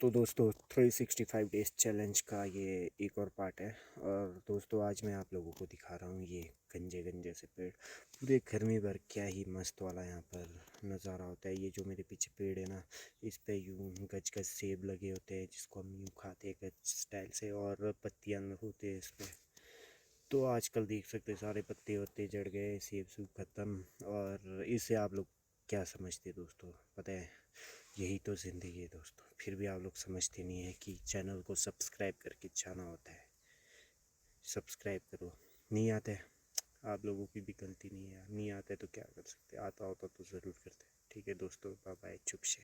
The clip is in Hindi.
तो दोस्तों 365 डेज़ चैलेंज का ये एक और पार्ट है। और दोस्तों आज मैं आप लोगों को दिखा रहा हूँ ये गंजे गंजे से पेड़ पूरे गर्मी भर। क्या ही मस्त वाला यहाँ पर नज़ारा होता है। ये जो मेरे पीछे पेड़ है ना, इस पे यूँ गज गज सेब लगे होते हैं जिसको हम यूँ खाते हैं गज स्टाइल से, और पत्तियाँ होती है इस पर। तो आजकल देख सकते हैं सारे पत्ते वत्ते जड़ गए, सेब सूब ख़त्म। और इससे आप लोग क्या समझते हैं दोस्तों? पता है, यही तो ज़िंदगी है दोस्तों। फिर भी आप लोग समझते नहीं है कि चैनल को सब्सक्राइब करके जाना होता है। सब्सक्राइब करो, नहीं आता है, आप लोगों की भी गलती नहीं है। नहीं आता है तो क्या कर सकते, आता होता तो ज़रूर करते। ठीक है दोस्तों, बाय बाय, चुप से।